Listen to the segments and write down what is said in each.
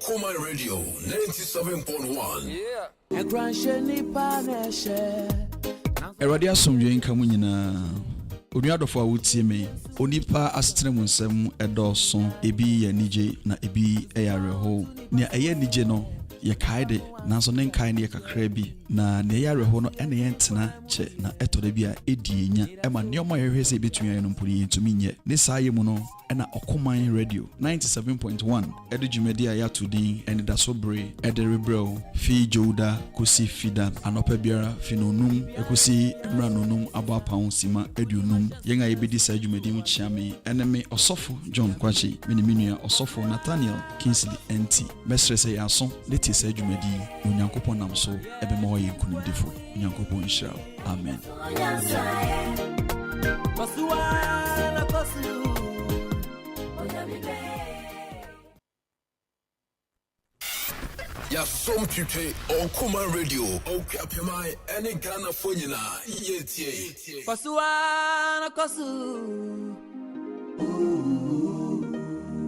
Okoman Radio 97.1. Yeah. Eradi asomdwe nka mu nyina onuadofo a wotie me onipa asetene mu nsɛm ɛdɔɔso ebi yɛ nigye na ebi ɛyɛ awerɛho nea ɛyɛ nigye no yɛ kaide nanso ne nkae ne yɛ kakra bi na ne yɛ awerɛho no ɛne yɛ ntena kyɛ na ɛtɔda bi a ɛdi nya ɛma nneɛma yɛhwɛ sɛ ɛbɛtumi ayɛ no mpo ne yɛntumi nyɛ ne saa yɛ mu no ɛna Okoman Radio 97.1 ɛde dwumadi a yɛato din ɛne da so bere ɛde rebrɛw fi Joda kosi fida anɔpa biara fi nonum ɛkosi mmra nonum abɔ apao sima aduonum yɛn a yɛbɛdi saa dwumadi mu kyia me ɛne me ɔsɔfo John Kwachi me ne me nua ɔsɔfo Nathaniel Kingsley Enti mɛsrɛ sɛ yɛaso ne te saa dwumadi Onyankopɔn nam so ɛbɛma hɔ yɛ nkunimdifo Onyankopɔn nhyira wo. Amen. Ya som pipe Okoman Radio Okapemai any Ghana Fonina yetie Pasuana kosu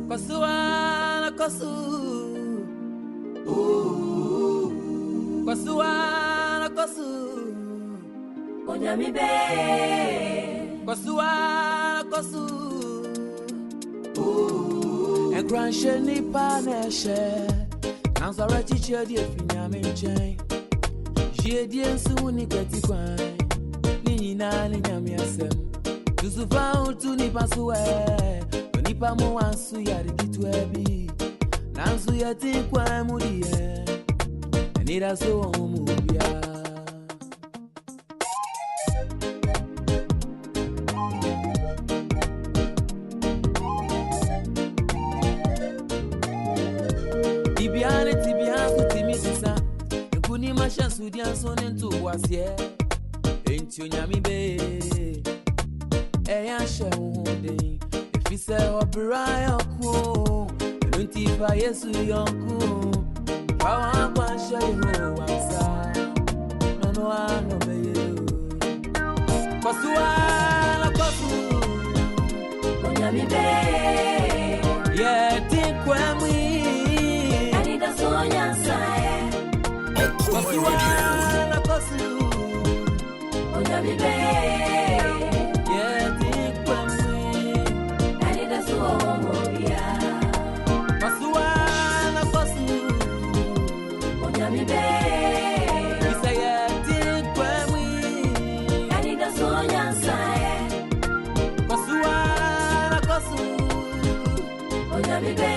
Pasuana kosu Pasuana kosu Onyami be Pasuana kosu En grand cheni paneshe Nansara teacher dear Finyam chain. She dear soon nikati kwai. Nina Yamiasem. To found to Nipasue. Nipa mo ansu yari kitu ebi. Nansu yati kwa mulie. Nira so mubia. Sudian son into was here. Ain't you nyami be? Eya shawude. If you say O'Brien ko, don't if I yesu yonku. Power one show you what's no I no be you. Kosuala kosu. Nyami be. Yeah, think when we. I need a sonya say. Pasuana kosu Onyami be Yeah, think when we I need a suomobia Pasuana kosu Onyami be We say yeah, think when we I need a suonyan sae Pasuana kosu Onyami be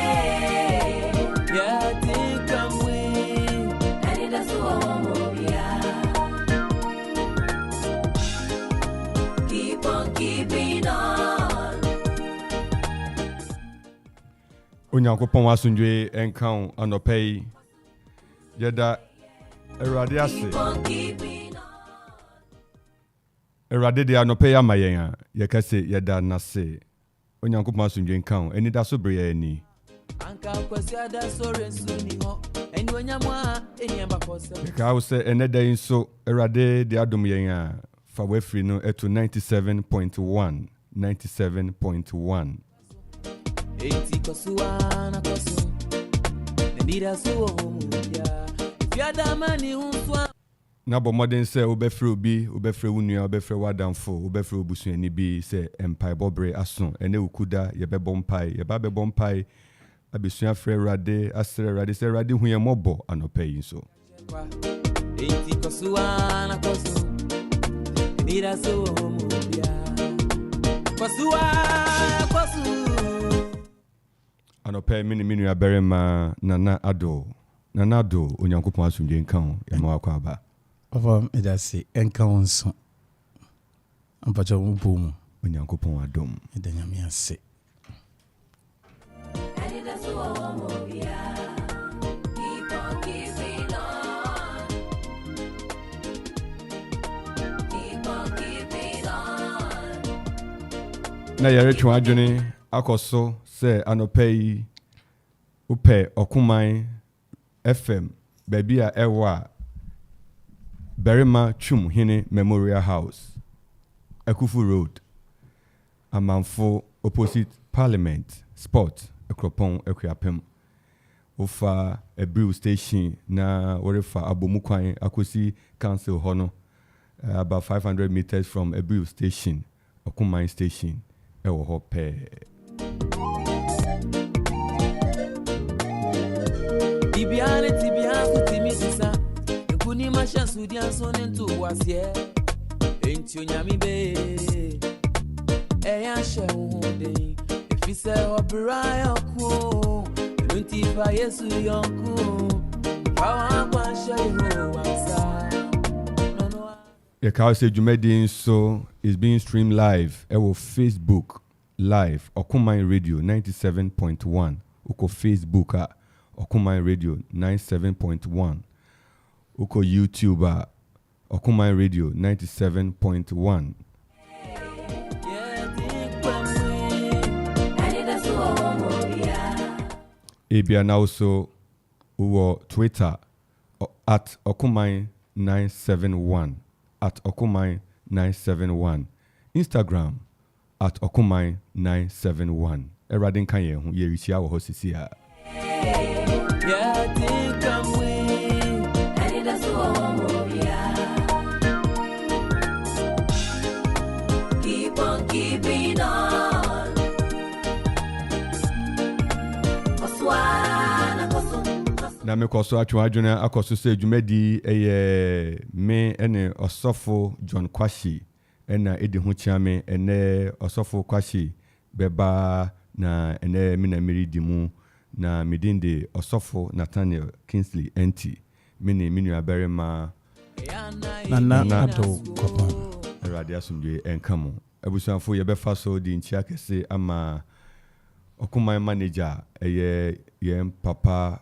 Yeah, think when we Keep on keeping on. Onyankopɔn asundwe enkan anɔpɛi yɛda Awurade ase Awurade de anɔpɛi ama yɛn a yɛkɛse yɛda nase Onyankopɔn asundwe enkan eni da so bere yɛn ni Anka kwasi ada sore nsuni ho eni onyamwa eni amba kose Ka wo sɛ ɛnɛ da yi nso Awurade de adom yɛn a fa wafiri no eto 97.1 97.1 Eti kosuana kosu Nendira suo muya Fiada mani unswa Na bɔ mmɔden sɛ wobɛfrɛ obi wobɛfrɛ wo nua wobɛfrɛ w'adamfo wobɛfrɛ obusuani bi sɛ mpaebɔbere aso ɛne ukuda yɛbɛbɔ mpae yɛbɛbɔ mpae abesua frɛ Awurade asrɛ Awurade sɛ Awurade hu yɛn mmɔbɔ anɔpɛ yi nso Eti kosuana kosu Nendira suo muya Kosuana kosu Anɔpɛ me ne me nua barima Nana Ado Onyankopɔn asomdwe nka ho yɛma wakɔ aba Papa medase enka wonso ampacha mpumu Onyankopɔn adom edanyame ase na yɛretwe adwene akɔso sɛ anɔpɛ yi wopɛ Okoman FM baabi a ɛwɔ a Berima Twum Hene Memorial House Akufu Road Amanfo opposite Parliament Sport Ekropon Ekuapem ofa Ebriu station na orefa Abomukwan akosi council hono about 500 meters from Ebriu station Okoman station ewo ho pe Tibiane kutimi sisa nkuni mashansu dianso nento wasie enti onyami be eya she hunde ifise obrayo ku nti fa Yesu yonku fa kwa she ho wasa the cow say Jumedin so is being streamed live ewo Facebook live Okoman Radio 97.1 uko Facebook Okoman Radio 97.1 uko YouTube Okoman Radio 97.1 Ebia now so uwo Twitter at Okoman 971 at Okoman 971 Instagram at Okoman 971 Eradin kanye hu ye richia wo hosisi ha keep on keeping on. Na me koso atwa adwena akoso se dwumadi eye me ene osofo John Kwashi ena edi ho chiame ene osofo Kwashi beba na ene me na meridi mu na medinde osofo Nathaniel Kingsley enti me nua aberema Nana Ado Kopon Radio Asumdwe enkamo abusuafo ye befa so di nchia kese ama Okoman manager ye papa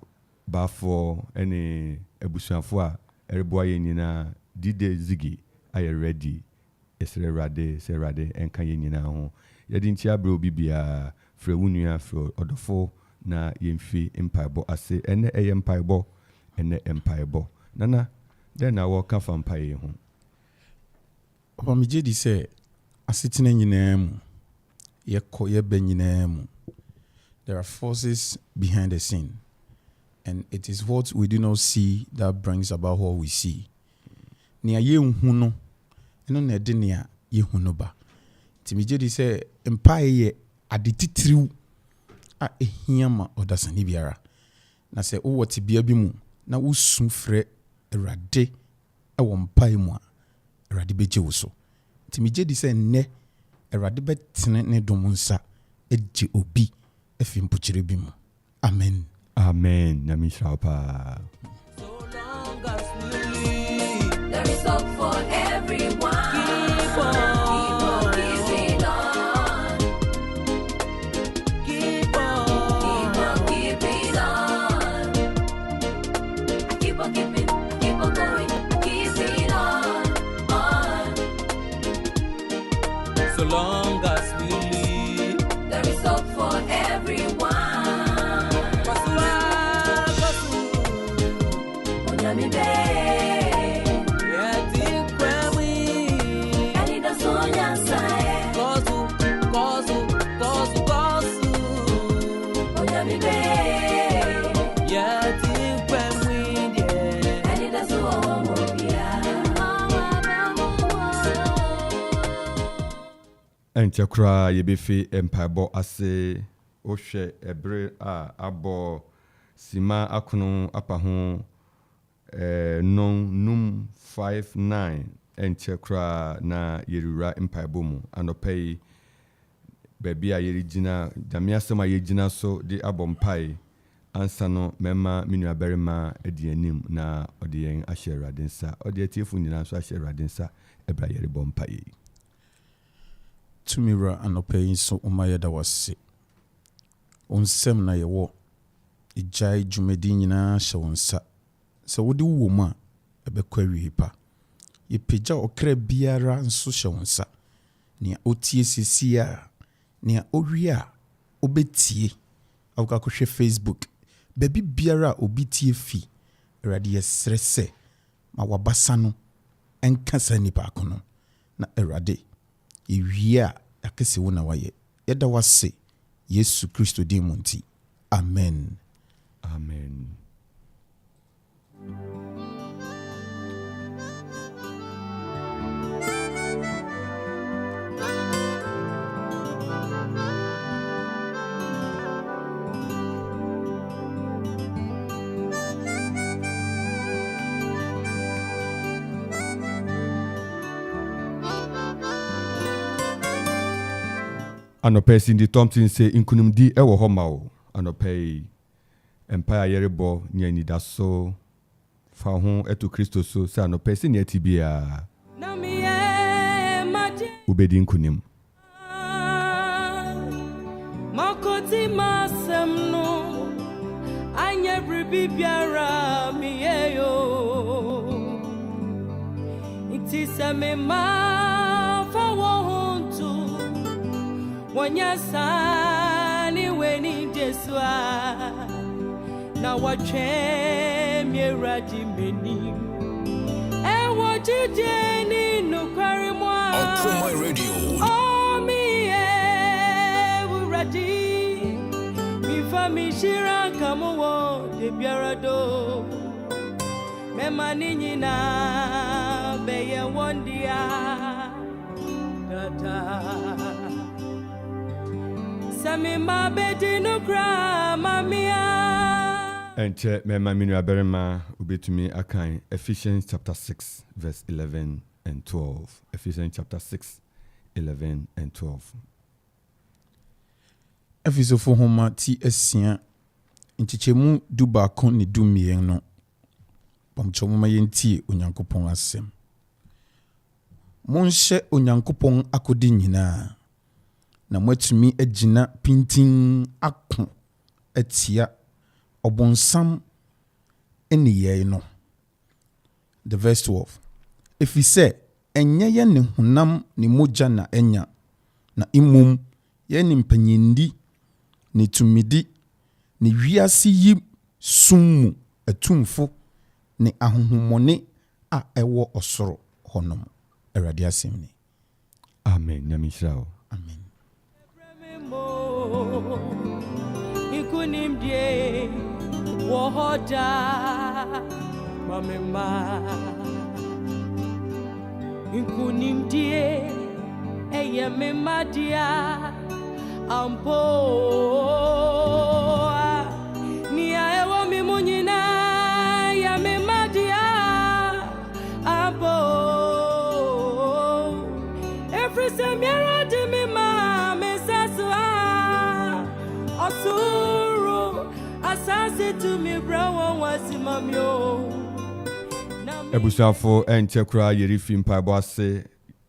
Baffour ene abusuafo a ereboa ye nyina dide zigi aye ready esre rade enka ye nyina ho ye di nchia bro bibia frɛ wunua frɛ odofo na yemfi empaibo ase ene empaibo ene empaibo nana den na wo ka fa mpaye ho Papa meje di sɛ asetena nyinaa mu ye ba nyinaa mu there are forces behind the scene and it is what we do not see that brings about what we see nea ye hu no eno na de nea ye hu no ba ti meje di sɛ mpaye ye ade titiriw a ehia ma odasani biara na sɛ wo wote bia bi mu na wo su frɛ Awurade ɛwɔ mpae mu a Awurade bɛgye wo so nti megye di sɛ nnɛ Awurade bɛtene ne dom nsa agye obi afi mpokyerɛ bi mu amen amen na mi shapa there is hope for everyone. Keep on keeping on. Keep on keeping on. Keep on going, keeping on. So long as we live, there is hope for everyone. Enchekra yebefi empaibo ase ohwe ebre a abo sima akono apaho num 59 enchekra na yerura empaibo mu anopei baby a yerigina damia sema yegina so de abompai ansa no mema minu aberema edi anim na ode yen ahye radensa ode atiefu nyina so ahye radensa ebra yeri bompai tumira anopɛ so umaye da wase onsem na yewo ejai dwumadi nyinaa hyɛ wonsa sɛ wode wo mu a ɛbɛkɔ awie pa yepagya okra biara nso hyɛ wonsa nea otie sisia nea owie a obetie awukakɔhwɛ Facebook baby biara obi tie fi Awurade yɛsrɛ sɛ ma wabasa no enka sa nipa akono na Awurade Iwia akese wo na waye yeda wase Yesu Kristo din mu nti amen Amen. Anɔpɛ Cindy Thompson say inkunimdi ɛwɔ hɔ ma wo. Anɔpɛ empire yerebo nyanida so fa ho eto Kristo so say anɔpɛ si ne atibia. Ubedi nkunim. Makoti masem no anya bribi biara mi eyo. It is a me ma fa wo Wanya sani weni jeswa na wache mieradi meni wajideni nukwari mwa Okoman Radio. Oh mi uradi mi fami shira kamuwo de biarado mema ninyina beye wondia dada Samima bedi nukra mamia. Enche mema minu aberema ubetumi akan Ephesians chapter 6 verse 11 and 12. Ephesians chapter 6 11 and 12. Efisofo homa ti esia nchichemu duba kon ni dumien no. Pomchomo mayenti onyankopon asem. Monhye onyankopon akodi nyina. Na mwetumi ejina pintin akon etia obonsam eniye no. The verse 12. If he say enye ye ne hunam ne moja na enya na imum ye ne mpanyindi ne tumidi ne wiase yi summu etumfo ne ahohomone a ewo osoro honom. Erade asem ni. Amen. Nyamishrawo. Amen. Ikunim die wohoda mamema ikunim die eye memadia ampo ni ewo mi munyina ya memadia ampo every semera de mema Asuro asase to me brown was mamio. Ebusafo enche kura yerifi mpaibo ase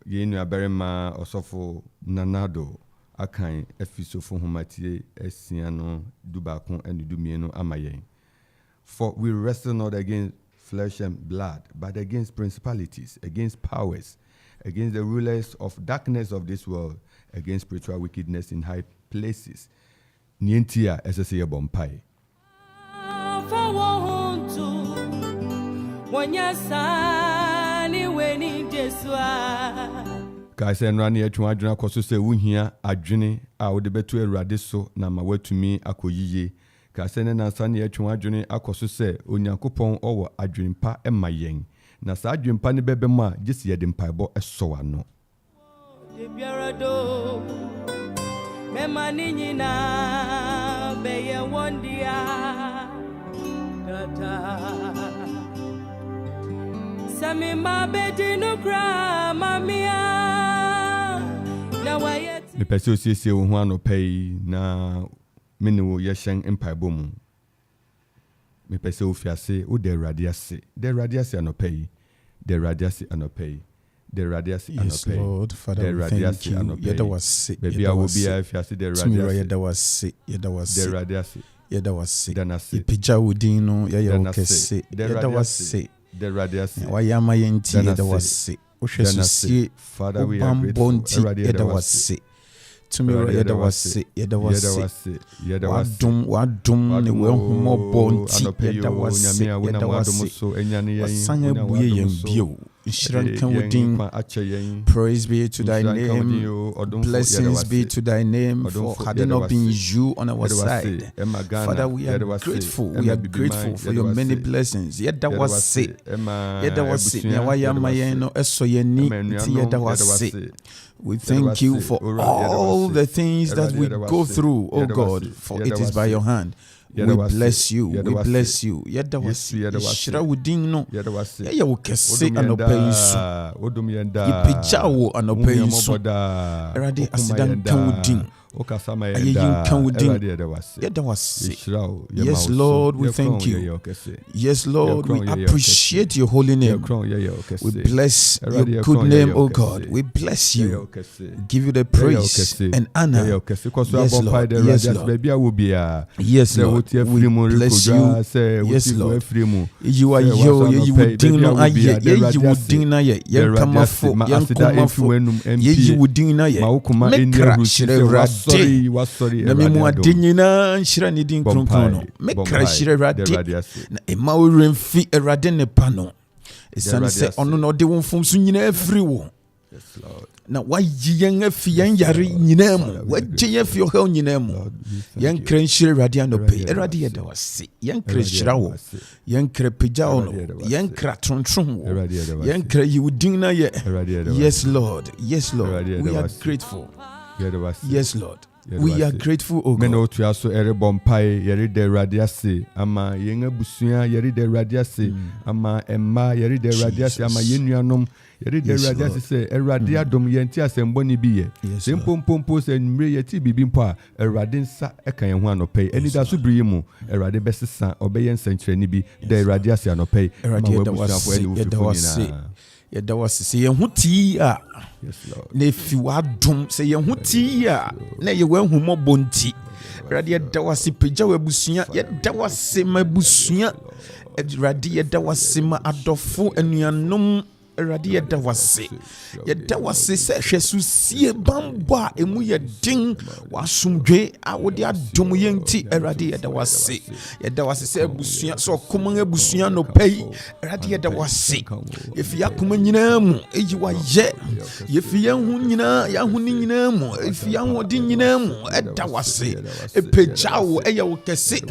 yenu aberema osofo nanado akan efisofo homatie esia no dubakon enudumienu amayen. For we wrestle not against flesh and blood, but against principalities, against powers, against the rulers of darkness of this world, against spiritual wickedness in high places. Nientia esese bompai. Kaise nrani etwa adwena koso se wuhia adwene a wode betu Awurade so na ma watumi akoyiye. Kaise ne nansa ne etwa adwene akoso se Onyankopɔn owo adwenpa emayen. Na sa adwenpa ne bebem a gisi yede mpaibo esowa no. Mema ninyina beye wondia dada Samima bedi nukra mamia na wayeti Me pese osiesie wo ho anopai na mene wo yehyen empaibo mu. Me pese ofiase wo de radiase. De radiase anopai. De radiase anopai. The radiasi yes, Lord, Father, we thank you. Yeda was sick. Baby, I will be if you see the radiasi. Yeda was sick. Yeda was sick. The radiasi. Yeda was sick. Danasi. Ipija udino yaya okese. Yeda was sick. The radiasi. Wayama yenti yeda was sick. Ushesusi. Father, we are grateful. Yeda was sick. Tumira yeda was sick. Yeda was sick. Wadum ne wehumo bonti. Yeda was sick. Yeda was sick. Wasanya buye yembio. Praise be to thy name. Blessings be to thy name. For had it not been you on our side, Father, we are grateful. We are grateful for your many blessings. Yet that was it. Yet that was it. We thank you for all the things that we go through, oh God, for it is by your hand. We bless you. We bless you. Yet that was Shira within no. Yeah, we can say an opinion. Yipijawo an opinion. Eradi asidan kawudin. Yes, Lord, we thank you. Yes, Lord, we appreciate your holy name. We bless your good name, oh God. We bless you. Give you the praise and honor. Yes, Lord. Yes, Lord. Yes, Lord. We bless you. Yes, Lord. You are you would ding no aye. You would ding na ye. Yan kamafo. Yan kumafo. You would ding na ye. Mekra shirevra. Sorry. Na memu adinyina nhyira ne din kronkron. Mekra hyira rade. Na ema wo remfi erade ne pa no. Esane se ono no de wonfom so nyina afiri wo. Yes, Lord. Na wayi yen afi yen yare nyina mu. Wagye yen afi ohel nyina mu. Yen kra nhyira rade anope. Erade ye da wase. Yen kra hyira wo. Yen kra pagya ono. Yen kra trontron wo. Yen kra yiwudin na ye. Yes, Lord. Yes, Lord. We are grateful. Yes, Lord. We are grateful, oh God. Meno to aso ere bompai yeri de radiase ama yenga busuya yeri de radiase ama emma yeri de radiase ama yenuanom yeri de radiase se erade adom yenti asembo ni biye sempompo se nmre yeti bibimpo a erade nsa eka yen ho anopai eni da so biri mu erade besesa obeyen senkyere ni bi de radiase anopai ma wabusuafo eni ofifoni na yeda was say huti a na fi wadom say huti a na ye wanhumo bonti rade yeda was pagya wabusua yeda was mabusua rade yeda was ma adofo anuanom rade yeda was se hwesusie bamba emu ye din wasumdwe a wode adom yenti rade yeda was se abusua so Okoman abusua no pay rade yeda was if yakoma nyina mu eyiwa ye if yanhu nyina ni nyina mu if yanhu di nyina mu eda was epejawo eya wo kese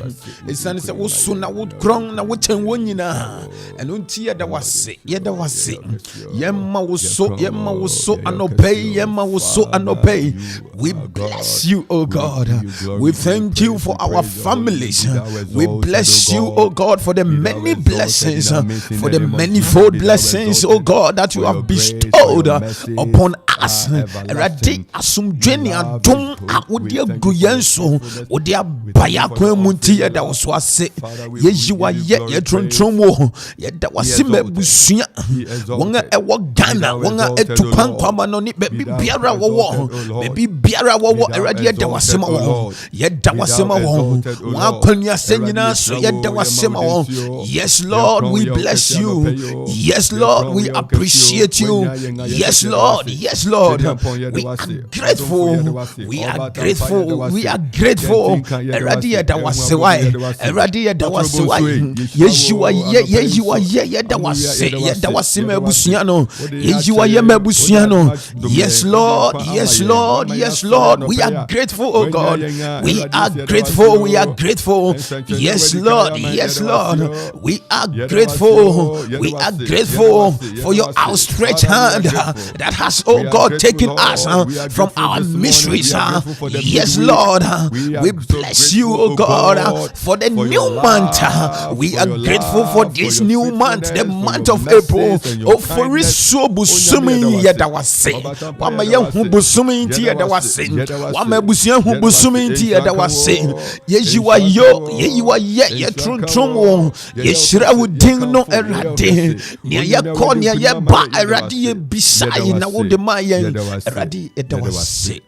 esane se wo so na wo kron na wo chen wo nyina eno nti yeda was yemma wo so anobey. We bless you, oh God. We thank you for our families. We bless you, oh God, for the many blessings, for the manifold blessings, oh God, that you have bestowed upon us. Radi asumdweni adom a wodi aguyenso wodi abaya kwamunti yeda woswase yejiwa ye trontrom wo yeda wasima busua wonga ewo Ghana wonga etupan kwama no ni bebi biara wo erade yeda wasema wo wakwanya senyina so yeda wasema wo. Yes, Lord, we bless you. Yes, Lord, we appreciate you. Yes, Lord, we are grateful. Erade yeda wasewai Yeshua yeda wasema abusuano yejiwa yema abusuano. Yes, Lord, we are grateful, oh God. We are grateful. Yes, Lord, we are grateful for your outstretched hand that has, oh God, taken us from our miseries. Yes, Lord, we bless you, oh God, for the new month. We are grateful for this new month, the month of April. Oh, for it so busumi yeda wase wama yehu busumi nti yeda wase wama busuan hu busumi nti yeda wase yejiwa ye trontrom ye shira wudin no erade nia ye ko nia ye ba erade ye bisai na wo de ma yen erade yeda wase.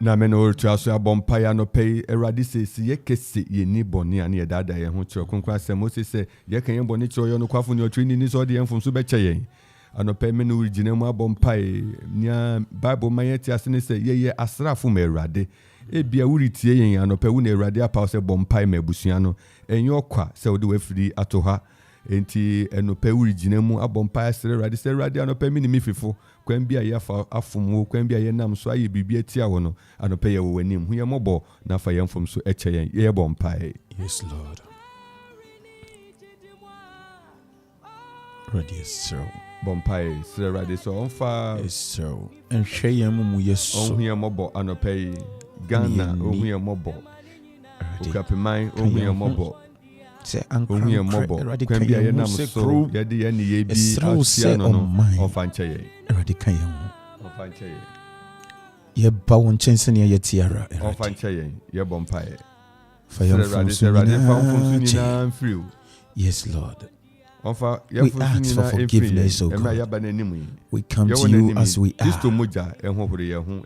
Na meno to aso abompaya no pay erade se ye kese ye ni boni ani ye dada ye ho kiro konkwa se Moses se ye kan ye boni kiro yo no kwafo ni otrini ni so de enfum so be kye yen anope me no origine mu abompae nia Bible mayeti asene se ye asrafo ma erade ebia wuritie yen anope wu na Awurade apa se bompai ma abusua no enyo kwa se wo de wafiri ato ha enti enope wuri ginemu abompai sere Awurade se Awurade anope mi ni mififo kwan bia ye afa afomo kwan bia ye nam so aye bibia atia wo no anope ye wo wanim hu ye mobo na fa ye mfom so eche yen ye bompai. Yes, Lord. Ready, sir. Bompai sere Awurade so onfa. Yes, sir. And share mu yes. On hu ye mobo anope Ghana o hu ye mobo. Okapeman o hu ye mobo. Say Ohun ye mobo kwan bia ye nam so ye de ye ne ye bi asia no ofanche ye Awurade kan ye ho ofanche ye ye ba won chense ne ye tiara ofanche ye bompae fa ye free. Yes, Lord. We ask for forgiveness, O God. We come to you as we are.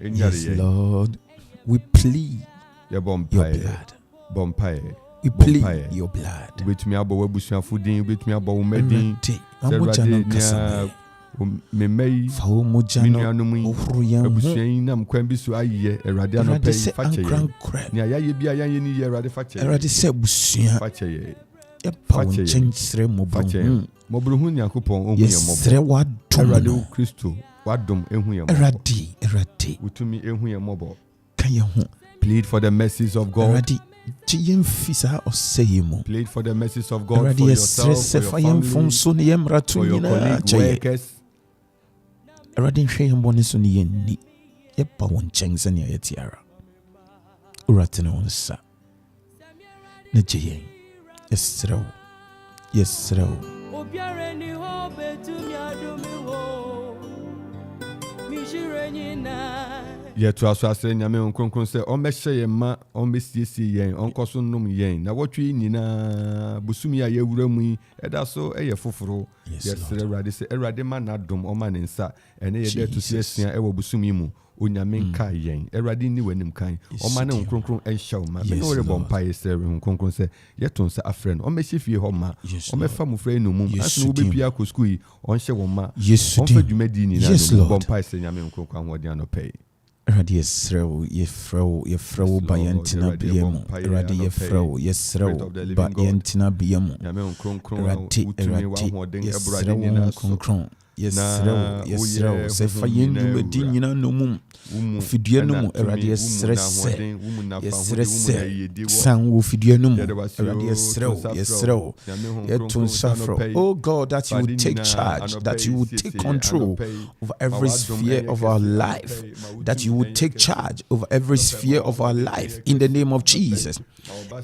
Yes, Lord. We plead your blood. Bompae. We plead your blood. With me abo webusia fudin, with me abo umedin. Okoman Kasa. Me mei. Fa mojano. Ebusia nam kwan bi so aye Awurade anope fache ye. Ni ayaye bia yan ni ye Awurade fache. Awurade se busia. Fache ye. Ya pa wonchensre mobro. Mobro hu Nyankopon ohun ye mobo. Yesre wadom. Awurade Kristo wadom ehun ye mobo. Awurade. Utumi ehun ye mobo. Kan ye ho. Plead for the mercies of God. Awurade. Plead for the mercies of God for yourself, for your family, for your colleagues, workers. Awurade nhwe yɛn bɔne so ne yɛnni yɛba wo nkyɛn sɛnea yɛte ara Awurade ne wo nsa na gye yɛn yɛserɛ wo yɛserɛ wo obiara ni ho betumi adome wo mihire nyina Yetu asase nyame nkronkron se omehye ye ma omesiesie yen onkoso nnum yen na wotwe nyina busumi ya yewura mu eda so eye foforo yesere Awurade se Awurade ma na dom oma ne nsa ene ye de to siesia ewo busumi mu onyame nka yen Awurade ni wanim kan oma ne nkronkron enhya ma me no rebɔ mpa yesere nkronkron se yeton se afre no omehye fie ho ma omefa mufre no mum asno bepia ko skui onhye wo ma onfa dwumadi ni na bɔ mpa yesere nyame nkronkron ahode anɔpɛ Awurade yɛfrɛ wo ba yɛntena bia mu Awurade yɛfrɛ wo yɛsrɛ wo ba yɛntena bia mu Awurade yɛsrɛ wo nkronkron yɛsrɛ wo sɛ fa yɛn dwumadi nyina no mu fidua no mu Awurade yɛsrɛ sɛ san wo fidua no mu Awurade yɛsrɛ wo yɛto nsa frɛ oh God that you would take charge that you would take control over every sphere of our life that you would take charge over every sphere of our life in the name of Jesus.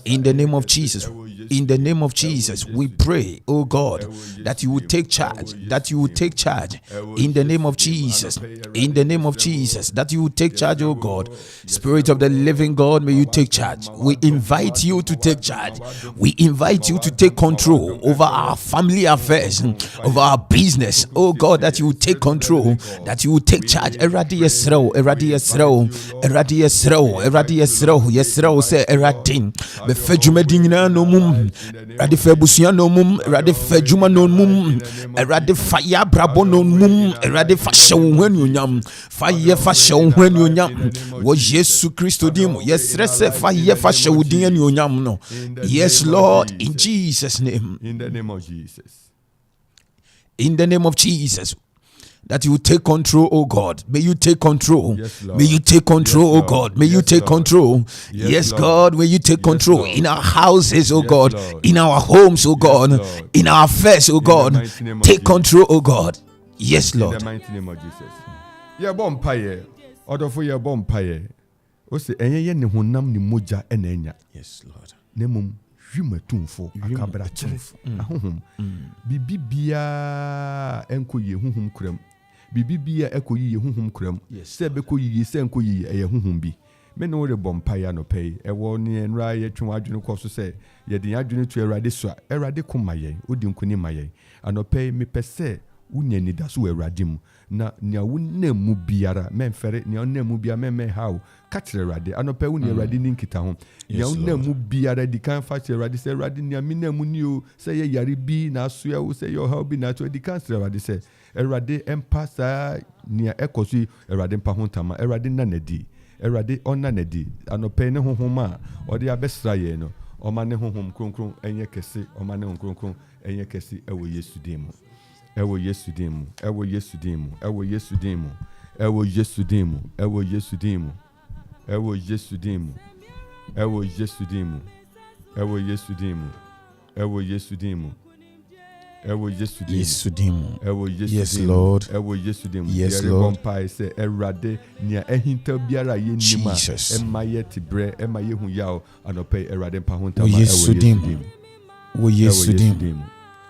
In the name of Jesus. In the name of Jesus, we pray, oh God, that you would take charge, that you would take charge. In the name of Jesus. In the name of Jesus, that you would take charge, oh God. Spirit of the living God, may you take charge. We invite you to take charge. We invite you to take control over our family affairs, over our business. Oh God, that you would take control, that you would take charge. Eradi yesro, say eradin. Be fejuma dinina no mum, eradi febusia no mum, eradi fejuma no mum, eradi fire brabo no mum, eradi fashion when you nyam, fire fashion when you nyam. Was Jesus Christ dim? Yes, fire fashion within you nyam no. Yes, Lord, in Jesus' name. In the name of Jesus. In the name of Jesus. That you take control, oh God. May you take control. Yes, may you take control, oh God. May you take control. Yes, God, may you take control in our houses, oh God. In our homes, oh God. In our affairs, oh God. Take control, oh God. Yes, Lord. In the mighty name of Jesus. Yeah, bompaye. Order for your bompaye. O se enye ne honam ni moja enenya. Yes, Lord. Nemum hwimatumfo akabra kyere ahohom bibibia enko ye honhom kuram bibibia ekoyi ye honhom kuram se bekoyi se enkoyi ye honhom bi me no re bompaye no pay ewo ne enra ye twon adwene ko so se ye den adwene to Awurade so Awurade koma ye odi nkoni maye anopay me pese unya ni da so Awurade mu na nya wonna mu biara memfere nya wonna mu bia memme how ka kire Awurade anopay wonni Awurade ni nkita ho nya wonna mu biara di kan fa kire Awurade se Awurade nya me na mu ni o se ye yare bi na so ya wo se yo how bi na to di kan kire Awurade se Awurade empa sa nya ekosi Awurade mpa ho ntama Awurade na nadi Erade onna nedi anope ne honhom a ode abesra ye no oma ne honhom kronkron enye kese oma ne honhom kronkron enye kese ewo Yesu dim ewo Yesu dim ewo Yesu dim ewo Yesu dim ewo Yesu dim ewo Yesu dim ewo Yesu dim ewo Yesu dim ewo Yesu dim ewo Yesu dim ewo Yesu dim Yesu dim. ewo Yesu Yes, dim Lord. ewo Yesu dim Yes, Lord. Bompai say erade nia ehinta biara ye nima Jesus. emma ye tibre emma ye hu yaw anope erade mpa honta Oh, ma Yesu dim. Oh, Yesu dim. dim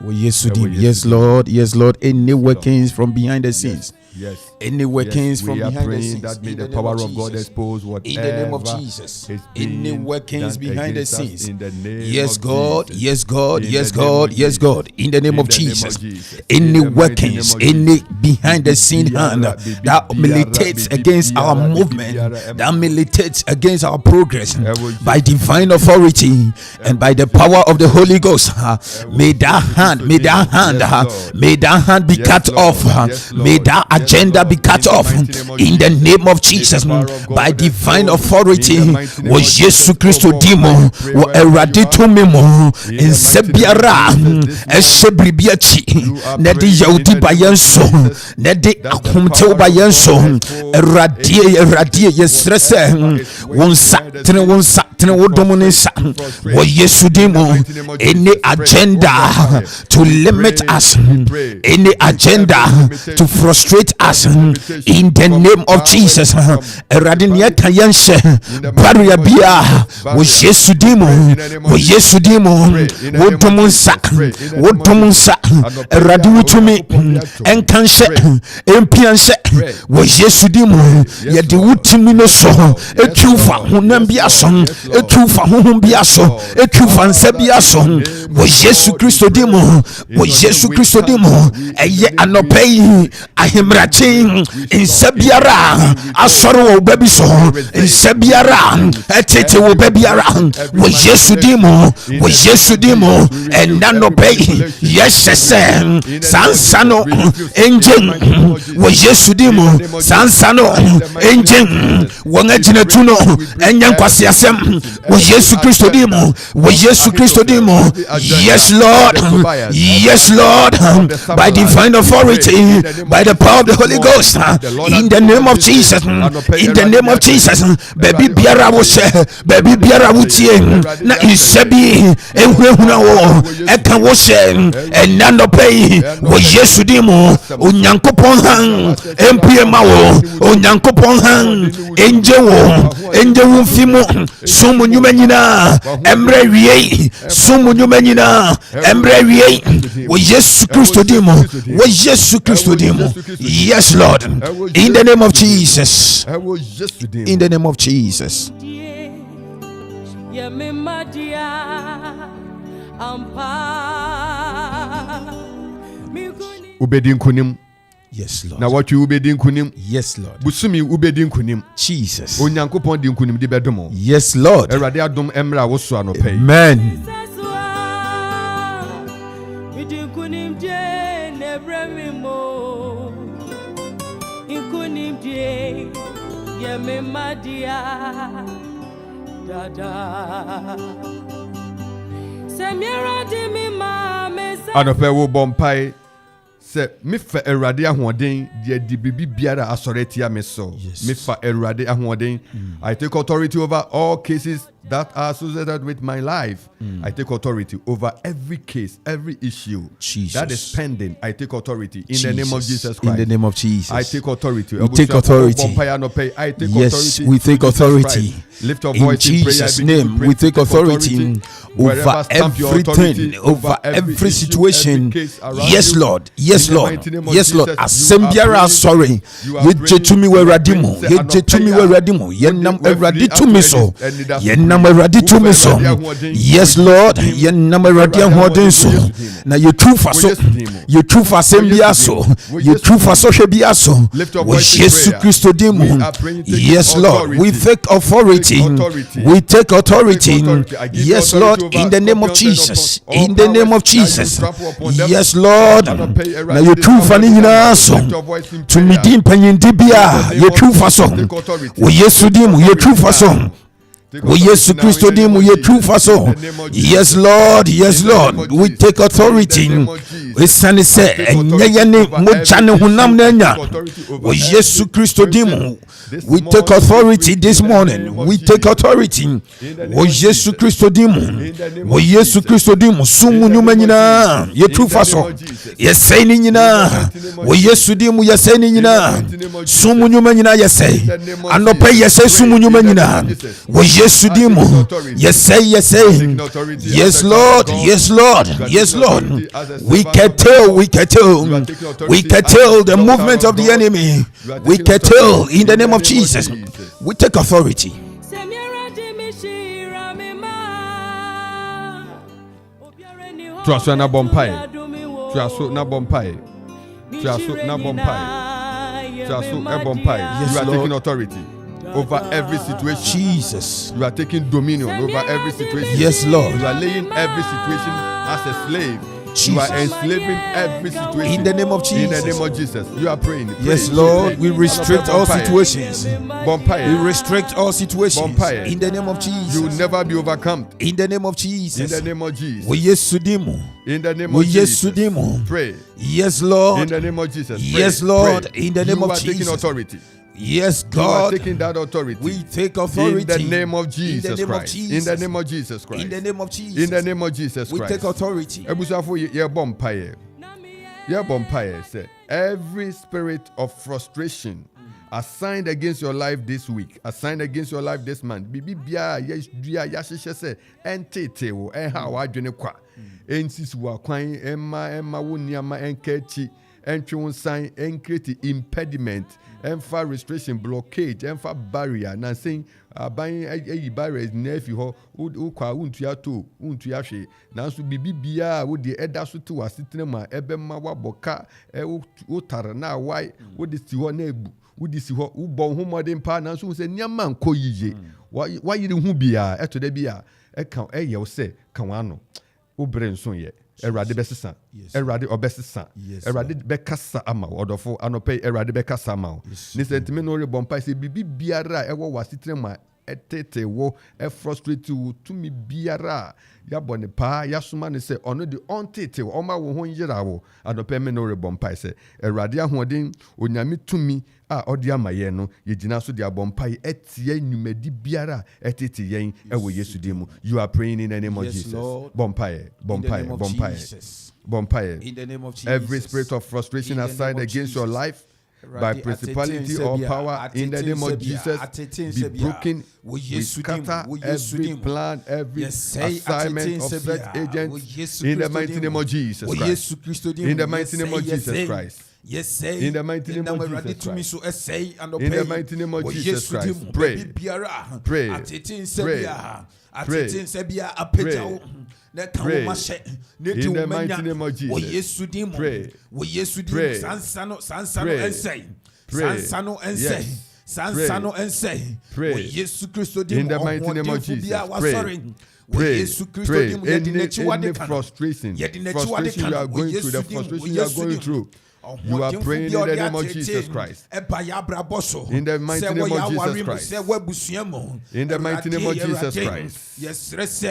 Oh, Yesu Ewo dim. Yesu Yes, dim. Lord. Yes, Lord. Any workings from behind the scenes. yes Any workings yes, from we are behind the praying scenes. that may In the the name power of of God Jesus. expose whatever In the name of Jesus. is Any being workings done behind the against us scenes. in the name Yes, of God. Jesus. Yes, God. In Yes, the name God. of Yes, Jesus. God. In the name of In the name Jesus. of Jesus. Any In the mighty workings, name of any Jesus. behind the scene hand that militates against our movement, that militates against our progress by divine authority and by the power of the Holy Ghost, may that hand be cut off. May that agenda be cut off in the name of Jesus. By divine authority, was Jesus Christ dimo wo erade to memo in sebiara eshebribiachi na de yawdi bayenso na de akomte bayenso erade yesrese wonsa tene wodomunisa wo Yesu dimo. Any agenda to limit us, any agenda to frustrate us in the name of Jesus. Erade nia kayense barrier bia wo Yesu dimo wodomunsa erade wutumi enkanse empianse wo Yesu dimo ye de wutumi no so etwufa honam bia so etwufa honhom bia so etwufa nsa bia so wo Yesu Kristo dimo eye anopai ahemrachi nsa biara asoro wo babi so nsa biara etete wo babiara wo Yesu dimo enanopai yesese sansano engine wo Yesu dimo sansano engine wongajina tuno enyankwase asem wo Yesu Kristo dimo yes Lord by divine authority by the power of the Holy Ghost in the name of Jesus baby biara wo she baby biara wo tie na insebi ehunahuna wo eka wo she enando pay wo Yesu dimo onyankopon han empie ma wo onyankopon han enje wo fimo sumu nyuma nyina emre wie sumu nyuma nyina emre wie wo Yesu Kristo dimo yes Lord in the name of Jesus in the name of Jesus. Ubedi nkunim. Yes Lord. Na what you ubedi nkunim. Yes Lord. Busumi ubedi nkunim. Jesus. Onyankopon di nkunim di bedomo. Yes Lord. Erade adom emra wo so anope. Amen. Anope wo bompai se mefa erade ahoden de di bibi biara asoretia me so mefa erade ahoden I take authority over all cases that are associated with my life. I take authority over every case, every issue that is pending. I take authority in the name of Jesus Christ. In the name of Jesus. I take authority. We take authority. I take yes, authority. we take authority. Lift your voice in Jesus' name. We take authority over everything, over every situation. Yes, Lord. Yes, Lord. Yes, Lord. Asembiara sorry. Ye jetumi we radimo. Ye jetumi we radimo. Ye nam eradi to me so. Ye nam awurade tumi so. Yes Lord, yɛnam awurade ahoɔden so. Na yɛtu fa so, yɛtu fa asɛm bia so, yɛtu fa sɔhwɛ bia so. Wɔ Yesu Kristo din mu. Yes Lord, we take authority. We take authority. Yes Lord, in the name of Jesus. In the name of Jesus. Yes Lord. Na yɛtu fa ne nyinaa so. Tumi din panyindi bia yɛtu fa so. Wɔ Yesu din mu yɛtu fa so. We Yesu Christo dimu ye true faso. Yes Lord, yes Lord. We take authority. We sani se nyayani mojane hunam nenya. We Yesu Christo dimu. We take authority this morning. We take authority. We Yesu Christo dimu. We Yesu Christo dimu. Sumu nyuma nyina ye true faso. Yesay ni nyina. We Yesu dimu yesay ni nyina. Sumu nyuma nyina yesay. Anope yesay sumu nyuma nyina. We Yesu dimu. Yes, yes, yes, Lord, yes, Lord, yes, Lord. We curtail the movement of the enemy. We curtail in the name of Jesus. We take authority. Traso na bompai. Traso na bompai. Traso na bompai. Traso na bompai. You are taking authority over every situation. Jesus. You are taking dominion over every situation. Yes, Lord. You are laying every situation as a slave. Jesus. You are enslaving every situation. In the name of Jesus. In the name of Jesus. You are praying. Yes, Lord. We restrict all situations. We restrict all situations. In the name of Jesus. You will never be overcome. In the name of Jesus. In the name of Jesus. We yesudimu. In the name of Jesus. Pray. Yes, Lord. In the name of Jesus. Pray. Yes, Lord. Pray. In the name of Jesus. You are taking authority. Yes, God. You are taking that authority. We take authority. In the name of Jesus Christ. In the name of Jesus Christ. In the name of Jesus. In the name of Jesus Christ. We take authority. Say every spirit of frustration assigned against your life this week, assigned against your life this month. Bibi bia ya se entete wo ha wa dwene kwa. Ensis wa kwan emma wo niama enkachi entwe wo sign encreate impediment. Emfa restriction, blockade, emfa barrier. Na saying aban ayi barriers na fi ho ukwa untua to untua hwe. Na so bibi bia wo de eda so to asetena ma ebema waboka utare na wai wo de si ho na ebu wo de si ho wo bon ho modern pa na so se niam man ko yiye wa yiri hu bia eto da bia e kan eye wo se kan wa no wo bre nso ye Erade besisa. Erade obesisa. Erade bekasa ama odofo anope erade bekasa ama. Ni sentiment no rebompa se bibi biara ewo wasitire ma etete wo e frustrate wo tumi biara ya bone pa ya soma ne se ono de ontete wo ma wo ho yira wo anope me no rebompa se erade ahoden onyame tumi a odi amaye no yegina so de abompa etie nwumadi biara etete yen ewo Yesu dimu. You are praying in the name of Jesus. Bompaye. In the name of Jesus. Every spirit of frustration assigned against your life by principality or power in the name of Jesus be broken. We scatter every plan, every assignment of such agents in the mighty name of Jesus Christ. In the mighty name of Jesus Christ. Yes, say in the mighty name of Jesus Christ. In the mighty name of Jesus Christ. Pray. Pray. Pray. Pray. In the mighty name of Jesus. Pray. Pray. Pray. In the mighty name of Jesus. Pray. Any frustration you are going through, the frustration you are going through, you are praying in the name of Jesus Christ. In the mighty name of Jesus Christ. In the mighty name of Jesus Christ.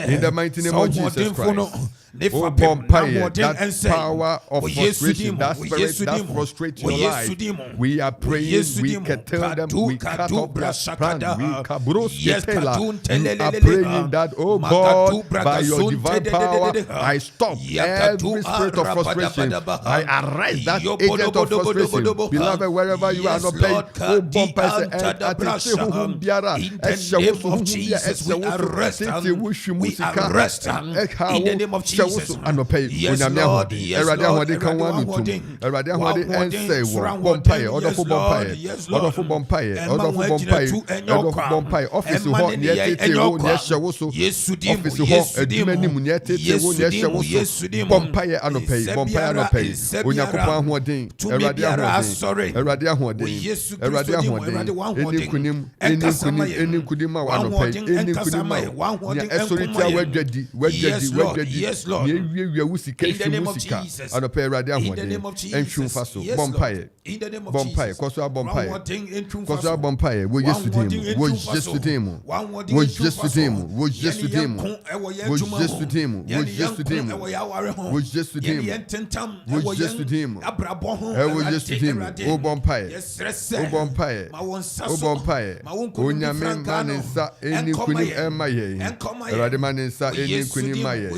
In the mighty name of Jesus Christ. Oh, Bompire, that power of frustration, that spirit that frustrates your life. We are praying, we can tell them, we cut off their plan, we kabros ketela. You are praying that, oh God, by your divine power, I stop every spirit of frustration. I arrest that agent of frustration. Beloved, wherever you are not paying, oh, bumper say, in the name of Jesus, we arrest in the name of Jesus. Yes, Lord. Yes, Lord. Yes, Lord. In the name of Jesus. In the name of Jesus. Yes, Lord. In the name of Jesus.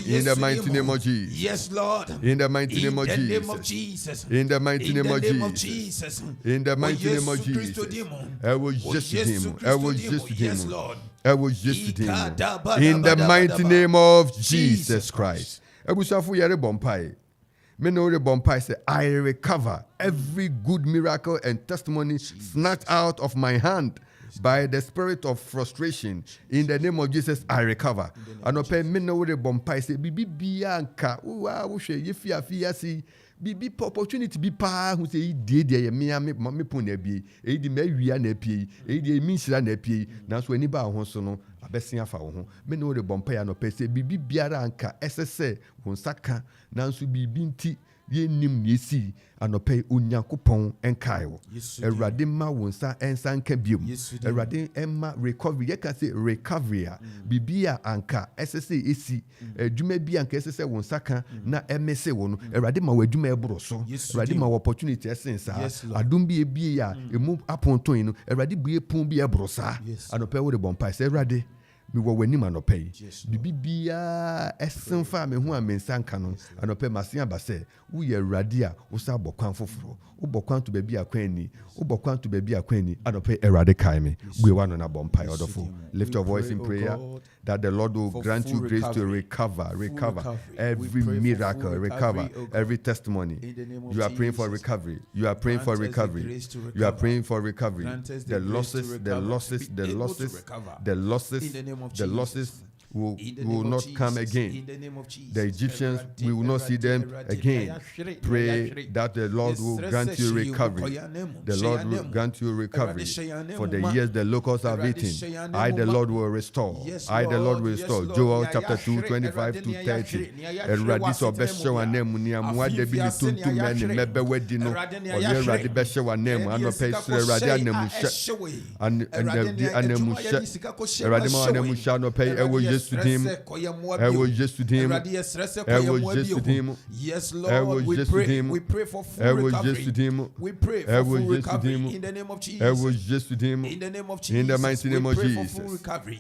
In the mighty name of Jesus. Yes, Lord. In the mighty name of Jesus. In the mighty name of Jesus. In the mighty name of Jesus. I was just him. I was just him. I was just him. In the mighty name of Jesus Christ. Abusafu yare bompai. Me know the bompai say, I recover every good miracle and testimony snatched out of my hand by the spirit of frustration. In the name of Jesus, I recover. And open me know the bompai say, Bibi bianca, si Bibi opportunity be pa who say did me pon e bi e di me wia na pie e di mi sira na pie na so ani ba ho so no abesia fa wo ho me no de bompa no pe say bibi biara anka esese ho saka na so bibi nti ye nim ne si anope onyankopon enkai wo erade ma wo nsa ensa nka biom erade emma recovery ye ka say recovery bibi a anka esese esi adwuma bi anka esese wo nsa ka na emese wo no erade ma wo adwuma eboro so erade ma wo opportunity esensa adum bi ebie ya emu aponton no erade bue pon bi eboro sa anope wo de bompa say erade mi wo wani ma no pay bibia esenfa me hu amensa nka no anope masia ba se wo ye erade a wo sa bokwan foforo wo bokwan to baby akwan ni wo bokwan to baby akwan ni anope erade kai me gwe wa no na bompa odofo. Lift your voice in prayer that the Lord will grant you grace to recover every miracle, recover every testimony. You are praying for recovery. You are praying for recovery. You are praying for recovery. The losses will not come again. The Egyptians, we will not see them again. Pray that the Lord will grant you recovery. The Lord will grant you recovery. For the years the locusts have eaten, I, the Lord, will restore. I, the Lord, will restore. Joel chapter 2, 25 to 30. Eradiso beshe wa nemu ni amwa debi ni tuntu meni mebe wedino. Oye eradi beshe wa nemu. Ano peisre eradi anemu she. Anemu she. Eradi ma anemu she ano pei ewo Yesu dim. Ewo Yesu dim. Ewo Yesu dim. Yes, Lord, we pray for full recovery. We pray for full recovery in the name of Jesus. Ewo Yesu dim. In the name of Jesus. In the mighty name of Jesus.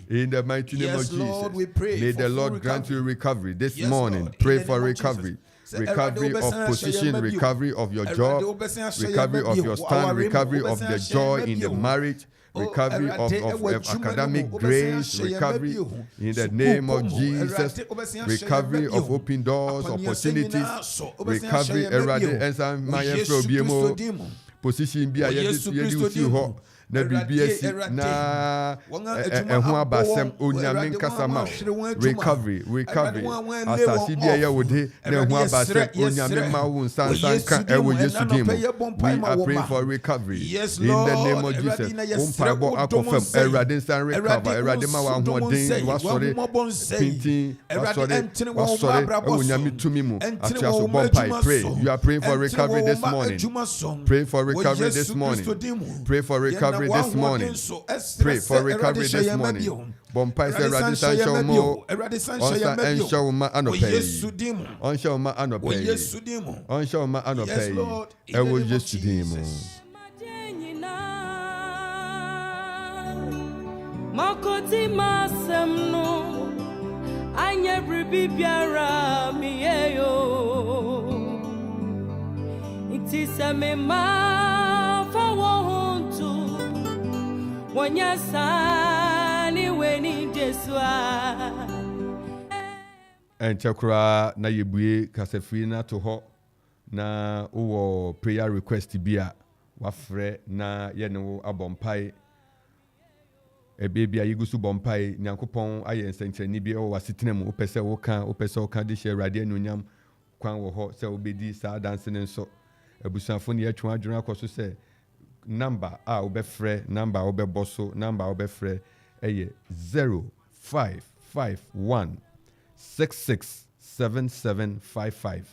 In the mighty name of Jesus. Lord, we pray. May the Lord grant you recovery this morning. Lord, pray for recovery. Recovery of position, recovery of your job, recovery of your stand, recovery of the joy in the marriage, recovery of academic grace, recovery in the name of Jesus, recovery of open doors, opportunities, recovery, position be a na bibiasi na ehun abasem onyamen kasama recovery asasi bia ye wode na ehun abasem onyamen ma wo nsansan ewo Yesu dim. We are praying for recovery in the name of Jesus. Umpaibo akofem erade nsan recover erade ma wa hoden wasore pintin wasore onyame tumi mu atiaso bompai. Pray. You are praying for recovery this morning. Pray for recovery this morning. Pray for recovery this morning. Pray for recovery this morning. Bompai se erade san show mo onsa en show ma anopay on show ma anopay on show ma anopay e wo Yesu dim mo makoti masem no anye bribi biara mi eyo Utisame ma fa wontu Wanyasani weni jeswa Enchakura na yebuye kasefri na to ho na uwo prayer request bia wafre na yene abompai ebia yigusu bompai nyankopon aye nsenkyereni bia o wasetena mu opese wo ka de share radio anunyam kwan wo ho se obedi sa dance ne nso abusuafo ne atwa adwena akoso se number a obefre number obeboso number obefre eye 0551 667755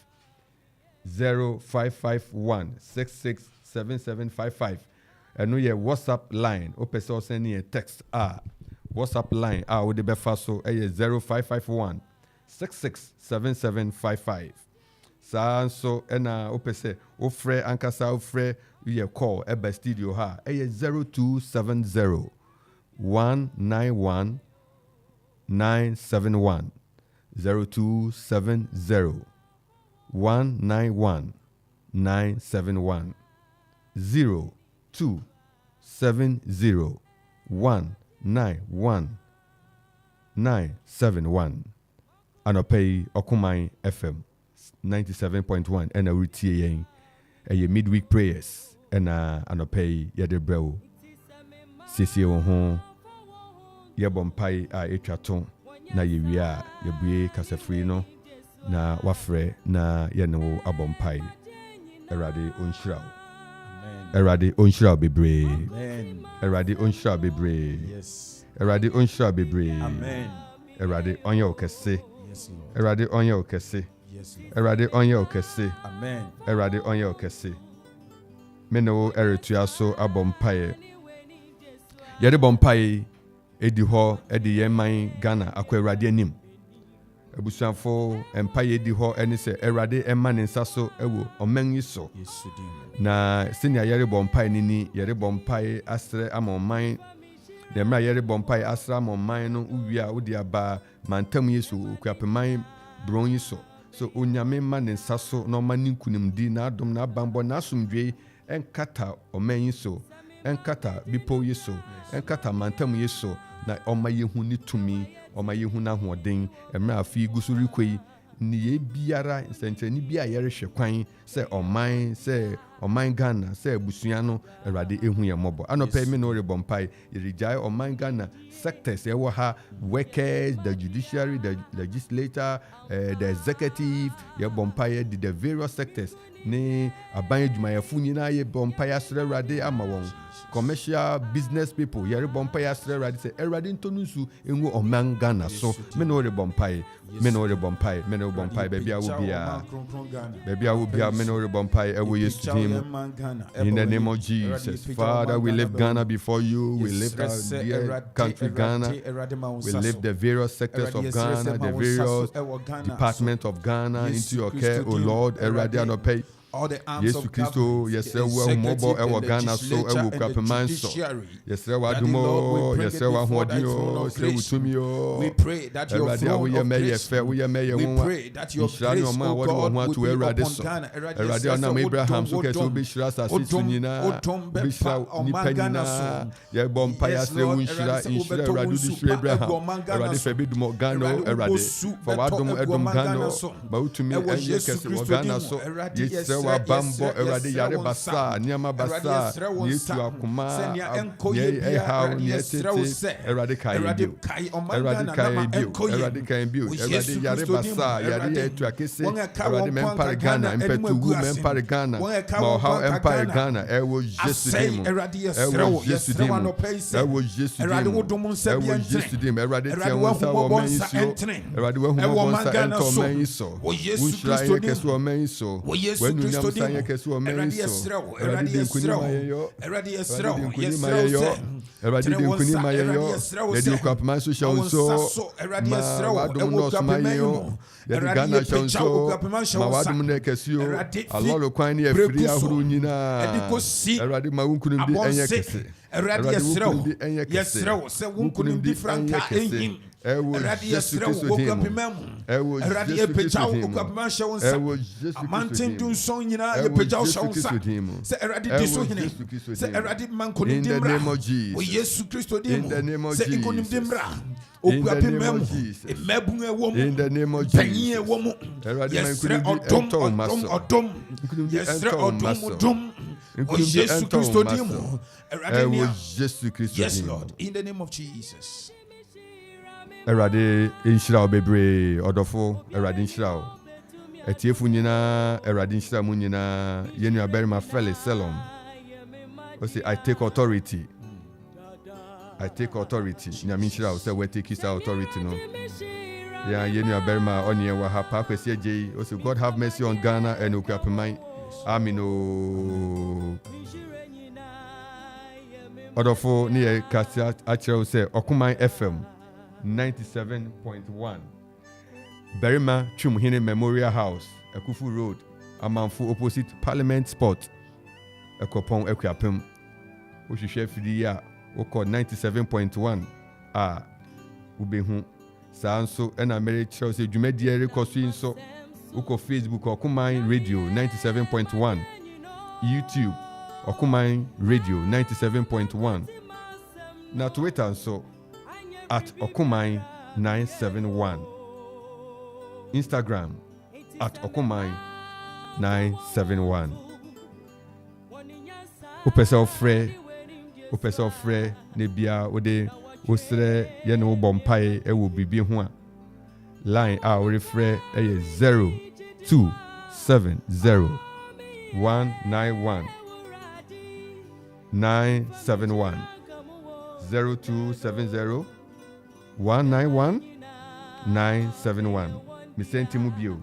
0551 667755 eno ye WhatsApp line opese o send a text WhatsApp line o de befa so eye 0551 667755 sa so ena opese ofre ankasa ofre ye call eba studio ha eye 0270 191 971 0270 191 971 0270 191 971 Anopay Okoman FM 97.1 and a routine a midweek prayers and anopay yadebreo sisi ho yebompai a etwaton na yewia yebuye kasafri no na wafre na yeno abompai erade onshiraw erade onshiraw bebre erade onshiraw bebre Yes. erade onshiraw bebre Amen. erade onye okese erade onye okese Yes, Lord. erade onye okese Amen. erade onye okese meno eretua so abompai yede bompai edi ho edi yeman Ghana akwa erade anim abusuafo empire edi ho eni se erade ema ne nsa so ewo oman yi so Yes, Lord. na senior yere bompai nini yere bompai asre amoman de mra yere bompai asra amoman no uwia odi aba mantam yesu kwapeman bron yi so onyame ma ne nsa so no mani nkunimdi na adom na bambo na asomdwe enkata oman yi so enkata bipo yi so enkata mantam yi so na oma yehu ni tumi oma yehu na hoden emra afi gusuri koi ni ye biara nsenkyereni bia yere hwekwan se oman Ghana se abusua no erade ehu ye mobo anope me no rebompai irijai oman Ghana sectors e wo ha workers, the judiciary, the legislature, the executive ye bompai the various sectors ne aban adwumayefo nyina ye bompai asre erade ama won commercial business people yere bompai asre erade se erade ntonusu enwo oman Ghana so me no rebompai me no rebompai baby awubia me no rebompai ewo yesu dim in the name of Jesus. Father, we lift Ghana before you. We lift our dear country Ghana. We lift the various sectors of Ghana, the various departments of Ghana into your care, O Lord. Eradianopay. All the arms Yesu of Christo, government, yes, the we mobile ewo Ghana so ewo kwapeman so. Yes, we adumo, yes, we ahodio, se utumi o. We pray that your throne of grace. We pray that your grace, O God, will be upon Ghana. Eradi na Abraham so kese obi shira sasitu nyina. Obi shira nipa nyina. Ye bompa ya se unshira Eradi di shira Abraham. Eradi febi dumo Ghana Eradi. For wadum edum Ghana. Ba utumi enye kese wo Ghana so. Yes, wa bambo erade yare basa niama basa yesu akuma ye how ne tete erade kai bio erade yare basa yare etu akese erade empire Ghana empetu wu empire Ghana ma how empire Ghana ewo Jesu dim ewo Jesu dim erade tia wonsa wo men iso erade wo hu wonsa ento men iso unshira ye keso wo men iso Kristo dim erade yesrew erade yesrew yedi kwapman so shonso erade yesrew ewo kwapman Ghana shonso ma wadum na kesio alolo kwan ne afiri ahuru nyina erade ma wunkunum di enye kese erade yesrew se wunkunum di franka ehim Eradi yesre okapimam. Eradi epeja okapimam shawonsa. Amantin dun son nyina yepeja shawonsa. Se eradi diso hine. Se eradi mankoni dimra. O Yesu Kristo dimu. Se ikonim dimra. Okapimam. Emebun ewo mu. In the name of Penye ewo mu. Yesre odom. Yesre odom. O Yesu Kristo dimu. Yes, Lord. In the name of Jesus. Erade inshira obebre odofo erade inshira etiefu nyina erade inshira mu nyina yenu aberima fele selom o say I take authority nyame inshira o say we take his authority no ya yenu aberima onye wa ha pa kwesi agei o say God have mercy on Ghana and Okuapemai amino odofo ni e kasia akire o say Okoman FM 97.1 Berima Chumhine Memorial House Ekufu Road Amanfu opposite Parliament Spot Ekopon Okuapem Ohwehwe fidi ya woko 97.1 ubehu saa nso ena mere chiro se dwumadie rekoso nso woko Facebook Okoman Radio 97.1 YouTube Okoman Radio 97.1 na Twitter nso at Okoman 971 Instagram at Okoman 971 Upesa ofre nebia ode osre ye no bompae e wo bibi ho a line a o refre e 0270 191 971 0270 191 971 Misenti mubio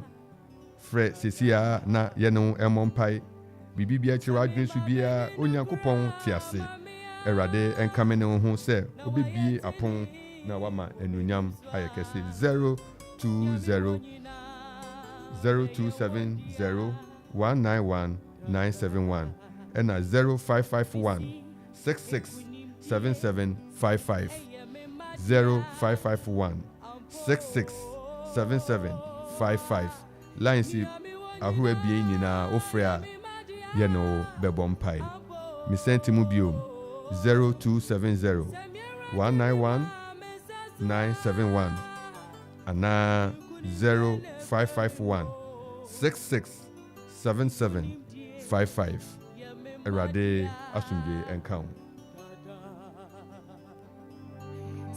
Fred Cecia na yeno emompai bibi bia chira adwen su bia onyankopon tiase erade enkame ne ho se obebie apon na wama enunyam ayekese 020 0270 191 971 ena 0551 667755 0551 667755 lines ahura bie nyina ofre a ye no bebompai misenti mu biom 0270 191 971 ana 0551 667755 erade asumje encounter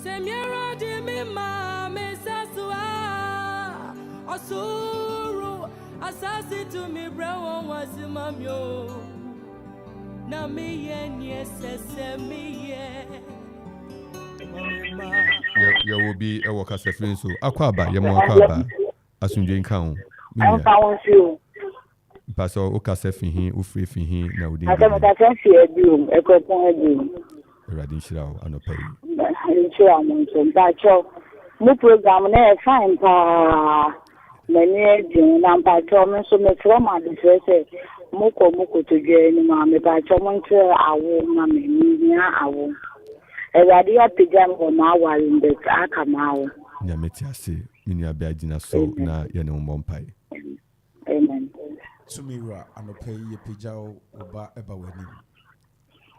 Semyero di mi mame sasua Osuru asasi to mi brawo wasimamyo Na mi ye nye sese mi ye ya will be a worker sefrin so akwaba ya mo akwaba asumje encounter Pastor Okasefin hin ufre fin hin na udin Akamata fancy edum ekopon edum Radin Shirao anopai Shirao monso bacho mu program na fine pa many edum na bacho me so me from adresse muko to je ni ma me bacho monso awo na me ni awo Eradi ya pijam ko ma wari mbet akamawo nya meti ase mini abagina so na ye ne mbompai Amen Tumira anope ye pejao oba eba wani.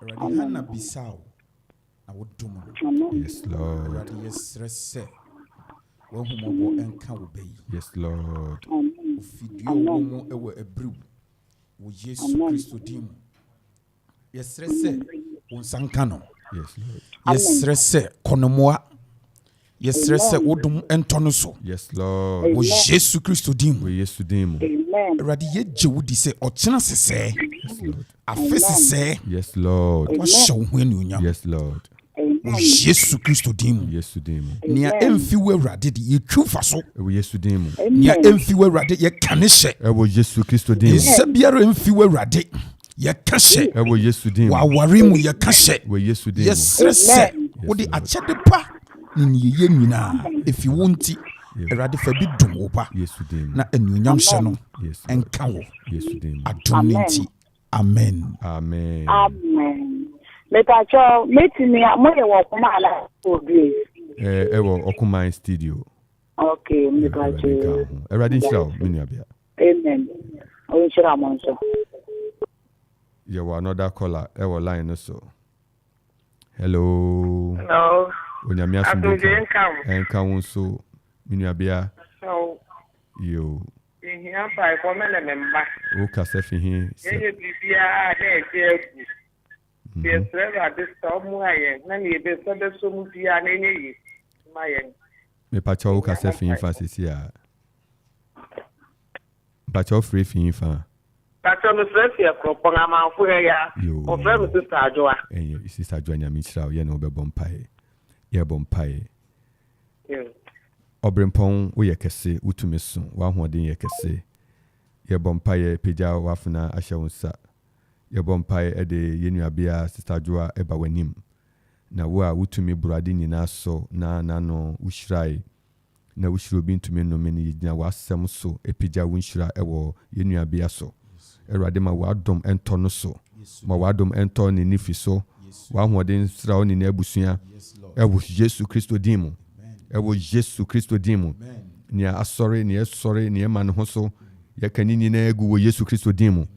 Eradi hana bisao na wodum. Yes Lord. Eradi yesrese. Wo humobo enka wo beyi. Yes Lord. Ofidio wo mo ewe ebru. Wo Yesu Kristo dimu. Yesrese onsankano. Yes Lord. Yesrese konomoa. Yesrese wodum entono so. Yes Lord. Wo Yesu Kristo dimu. Wo Yesu dimu. Eradi ye jewudi se ochina sese. Yes Lord. Afese. Yes Lord. Wa show hu enunya. Yes Lord. Wo Yesu Kristo dimu. Yesu dimu. Nia emfi we Eradi di ye twufa so. Wo Yesu dimu. Nia emfi we Eradi ye kanishe. Wo Yesu Kristo dimu. Nsabiara emfi we Eradi ye kashe. Wo Yesu dimu. Wa warimu ye kashe. Wo Yesu dimu. Yesrese. Wo di achede pa ni ye nyina if you want Eradi fa bi dum wo ba Yesu dimu. na enunyam hye no Yes enka wo Yesu dimu. adonenti amen Amen Me pacho metimi mo ye wo kuma ala obie Ewo Okoman studio. Okay, me pacho. Eradi nshira minuabia. Amen. O nshira monso. You were another caller. Ewo line so. Hello. Hello. Onyamia sunduka. Enka wonso minuabia. So. Yo. Here by woman and member. O kasa fi hin. Ye bibia na eje. Yes, at this time why na me be so be so mu bia na enyi. Mayen. Me pacha o kasa fi hin fa sisi a. Pacha o free fi hin fa. Pacha no fresh ya kropon amanfo ya. O frɛ me sister Ajoa. Sister Ajoa nya mi chira o ye na obebɔ mpae. Ye bɔ mpae. Obrempon wo ye kese utumi so wa hoɔden ye kese. Ye bɔ mpae pagya wafuna ahyɛ wo nsa. Ye bɔ mpae de ye nuabea Sister Ajoa eba wanim. Na wo a utumi burade nyina so na no uhyirai. Na uhiro bi ntumi no me ni gyina wasɛm so epagya wo nhira ɛwɔ ye nuabea so. Erade ma wadom ento no so. Ma wadom ento ni nifi so. Wa hoɔden sra o ni na abusua. Ewo Yesu Kristo dimu. Ewo Yesu Kristo dimu. Ni asɔre ni esɔre ni ema ne ho so. Ye kanini na egu wo Yesu Kristo dimu.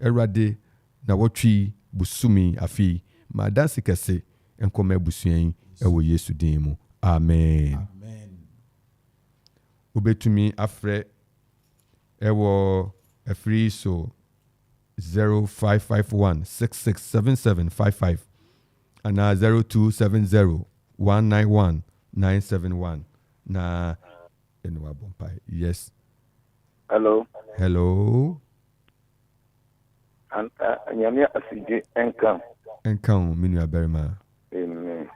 Erade na wotwi busumi afi. Ma dansi kese enkoma abusua yi ewo Yesu dimu. Amen. Ubetumi afre ewo free so 0551 667755 and 0270 191 971 na enwa bompai. Yes. Hello. And nyamia asije enkan minu aberima. Amen.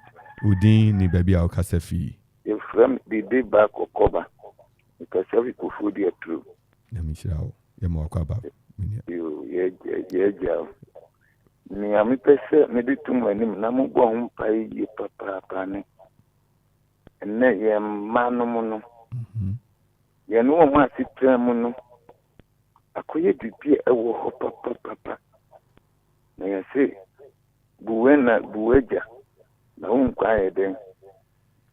Udin ni baby a okasa fi. You from the day back Okoba. Because every kufu dey true. Na mi shirawo. Ye mo akwaba. Yeah. Ni ami pese me de tumu anim na mo bo ho pai ye papa ne. Enne ye manu mu no. Ye no mo asitra mu no. Akoye bibi ewo ho papa. Na ye se buweja na unkwa ye den.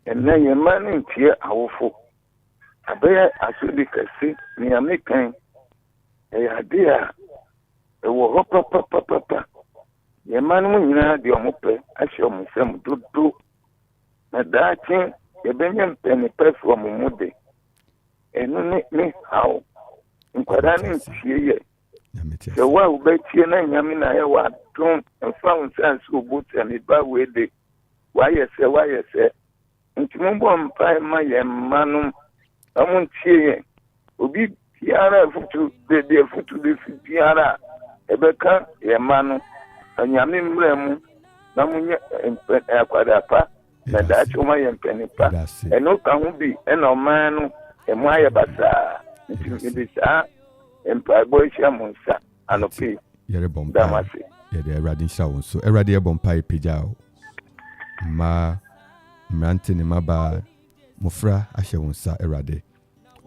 Enne ye manu ntie awofo. Abe asudi kase ni ami kan. Idea ewo papa ye manu nyina de omope ahye omsem dodo na daachi ye benyem peni perfume mude enu ni how nkwada ni tie ye se wa ubetie na nyame na ye wa don emfa unsanse obuti ni ba wede wa ye se ntimbo mpa ma ye manu amuntie ye obi Yara futu de fiara ebeka ye manu anyame mremu na munye akwadapa na dachi uma ye mpenipa eno ka hu bi eno manu emu aye basa ntibisa empa boyisha munsa anopi yere bompa ye de erade nsa won so erade ye bompa epija o ma mrante ne maba mufra ahye won sa erade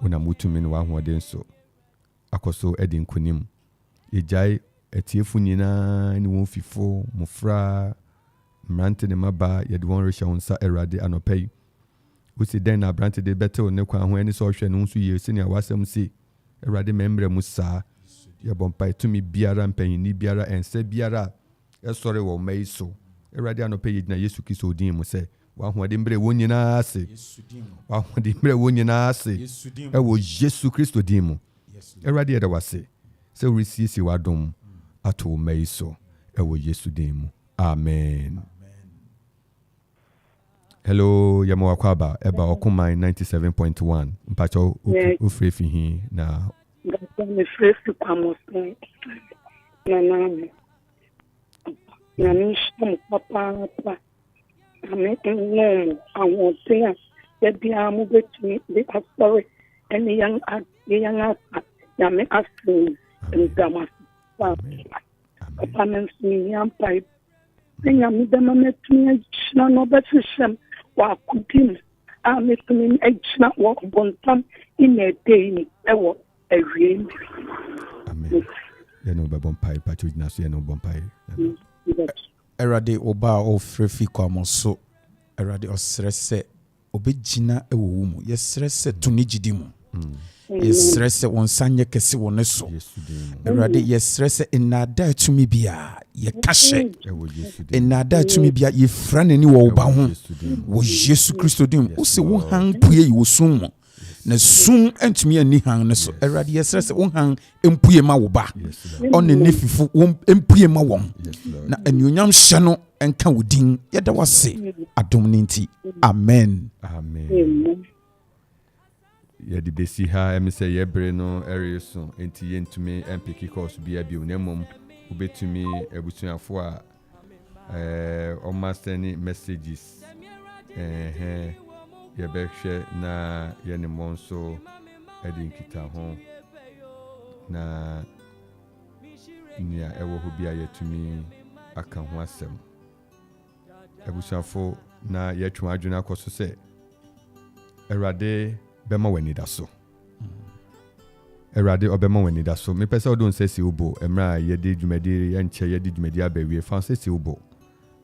una mutumi no ahoden so akoso edin kunim ejai etiefu nyina ni won fifo mufra mrante ne maba ye de won resha wonsa erade anopai usi den na brante de betel ne kwa ho ani so hwe no nso ye sini awasem si erade membre musa ye bompa etumi biara mpanyi biara ense biara esore wo mai so erade anopai yina Yesu Kristo odin mu se wa hoɔden mbre wo nyina ase wa hoɔden mbre wo nyina ase ɛwɔ Yesu Kristo din mu Erade yɛda wase sɛ woresiesie w'adom ato mai so ɛwɔ Yesu din mu amen. Hello yɛma wakwaba ɛba Okoman 97.1 mpakyɛ wofrɛ fi hi na mefrɛ fi kwamosen na menhyɛ mo papaapa ame nnom ahoɔden a yɛbiara mobɛtumi de asɔre ɛne yɛn asa nyame asɛm ndamase papa me nso mehia mpae sɛ nyame bɛma matumi agyina na ɔbɛhyehyɛ m wɔ akodi mu a metumi agyina wɔ bɔntam ina ɛdɛi ni ɛwɔ awie mu. Yɛne wobɛbɔ mpae patro gyina so yɛne wobɔ mpae Erade oba ofre fi kwamo so erade osre se obegyina ewo wo mu yɛsrɛ sɛ to ne gidi mu yɛsrɛ sɛ wɔn nsa nyɛ kɛse wɔ ne so awurade yɛsrɛ sɛ nnaada atumi bia yɛka hyɛ nnaada atumi bia yɛfira n'ani wɔ wo ba ho wɔ yesu kristo dim wo sɛ wo han pue yi wɔ sum mu na sum antumi ani han ne so awurade yɛsrɛ sɛ wo han mpue ma wo ba ɔne ne fifo mpue ma wɔn na anuonyam hyɛ no nka wo din yɛda wase adom ne nti amen yɛde bɛsi ha ɛmi sɛ yɛbere no ɛre so enti yɛntumi mpiki course bi abio na mmom wobɛtumi abusuafo a ɔma send messages yɛbɛhwɛ na yɛne mmɔ nso ɛde nkita ho na nea ɛwɔ hɔ bi a yɛtumi aka ho asɛm abusuafo na yɛtwe adwene akɔ so sɛ Awurade bɛma w'ani da so Awurade ɔbɛma w'ani da so mepɛ sɛ wode nsɛ si wobo ɛmmerɛ a yɛde dwumadi yɛnkyɛ yɛde dwumadi abawie fa nsɛ si wobo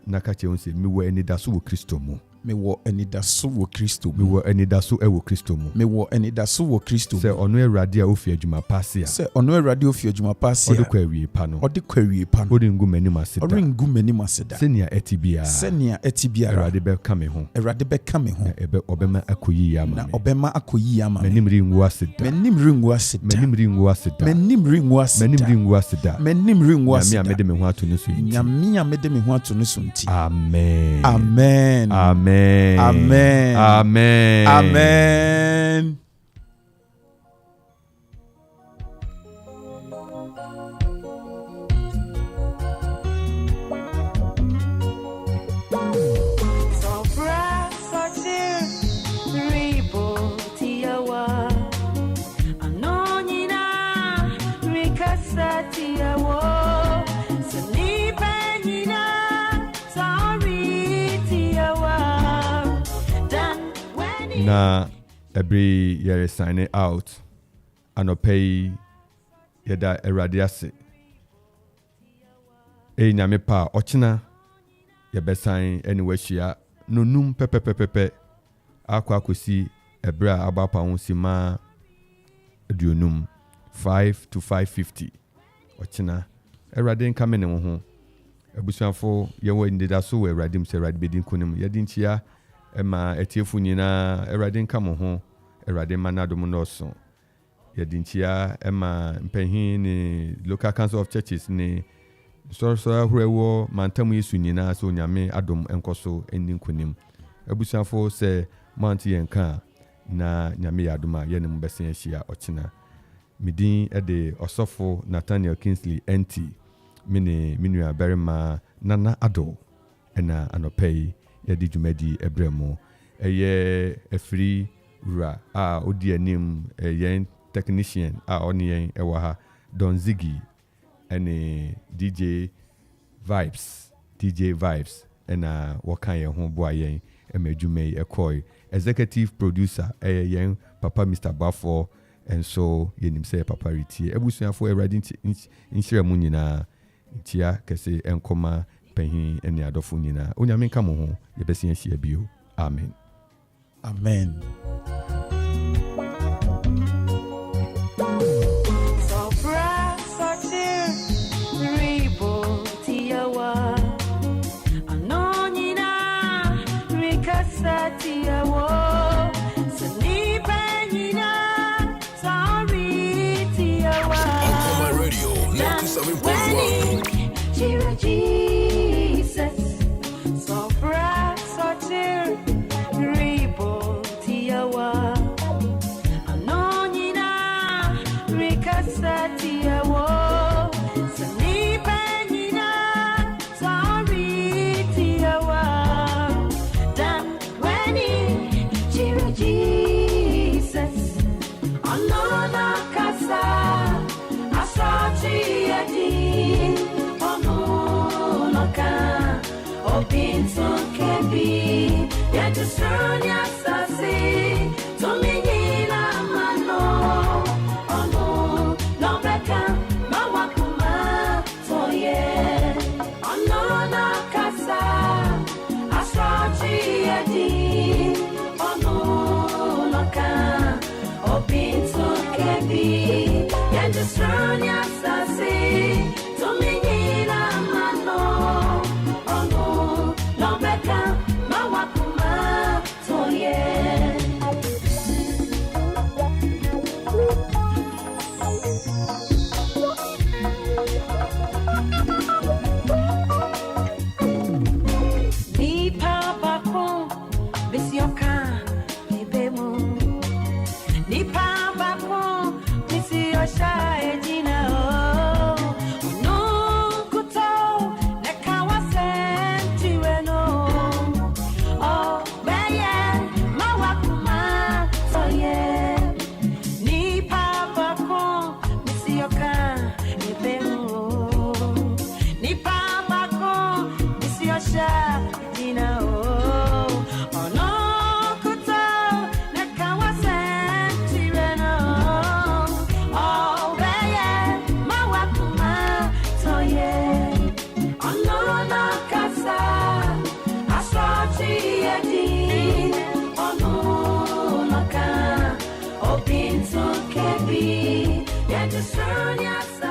na ka kyerɛ wo sɛ mewɔ ani da so wɔ Kristo mu mewɔ anidaso wɔ Kristo mu mewɔ anidaso ɛwɔ Kristo mu mewɔ anidaso wɔ Kristo mu sɛ ɔno Awurade a ofi adwuma pa ase a sɛ ɔno Awurade ofi adwuma pa ase a ɔde kɔ awie pa no ɔrengu m'anim ase da sɛnea ɛte biara Awurade bɛka me ho na ɔbɛma akɔyi ama me m'anim rengu ase da nyame a mede me ho ato ne so nti amen amen Amen. Amen. Amen. na every year sign out anɔpɛ yɛda Awurade ase nyame pa ɔkyena yɛbɛsan ɛne wahyia nonum pɛpɛpɛpɛ akɔsi ɛberɛ a abapa ho si ma aduonum 5 to 5:50 ɔkyena Awurade nka me ne wo ho abusuafo yɛwɔ ndeda so wɔ Awurade mu sɛ Awurade bɛdi nkonim yɛde nkyia ɛma etiefo nyinaa Awurade nka mo ho Awurade ma nadom nɔso yɛde nkyia ɛma mpanyin ne local council of churches ne sorosoro ahorɛwɔ mantam Yesu nyinaa sɛ onyame adom nkɔ so ɛni nkonim abusuafo sɛ mount yɛn ka na nyame yɛ adom a yɛne mu bɛsen ahyia ɔkyena medin ɛde ɔsɔfo Nathaniel Kingsley NT mene minua barima Nana Ado ɛna anɔpɛ yɛde dwumadi ɛbrɛ mu ɛyɛ afiri wura a odi anim yɛn technician a ɔne yɛn ɛwɔ ha Don Ziggy ɛne DJ Vibes ɛna wɔka yɛn ho boa yɛn ɛma dwuma yi ɛkɔi executive producer ɛyɛ yɛn papa Mr. Baffour ɛnso yɛnim sɛ papa retie abusuafo Awurade nhyira mu nyinaa ntia kɛse ɛnkɔma panyin ɛne adɔfo nyinaa onyame nka mo ho yɛbɛsi ahyia bio amen Okoman Radio 97.1. Jesus, so bright, so dear, Ribo Tiawa, Anonina, Ricasa Tiawa, Sanipanina, sorry Tiawa, Dan Wenny, Jesus, Okoman Kasa, Asati Adi. Pinto kebi ya tusanya sasi tuminila mano ono lobeka mawakuma toye ono na kasa asraji edi ono Sonia Sassy, Dominina Mano, Ono, Lombeca, Mawakuma, Toye. Ni Papa Con, Missioka, Ibemu, Ni Papa Con, Missioka, Edina, no Kuto, Nekawa Sentiweno, oh, Bayan, Mawakuma, Toye, Ni Papa Con, Missioka, Ibemu, Ni Papa Con, Missioka, Edina, oh, no Kuto, Nekawa Sentiweno, oh, Bayan, Mawakuma, Toye, Okoman Kasa, Aswati Edi, Okoman Kasa, Obinso Kebi, Sonia Sa.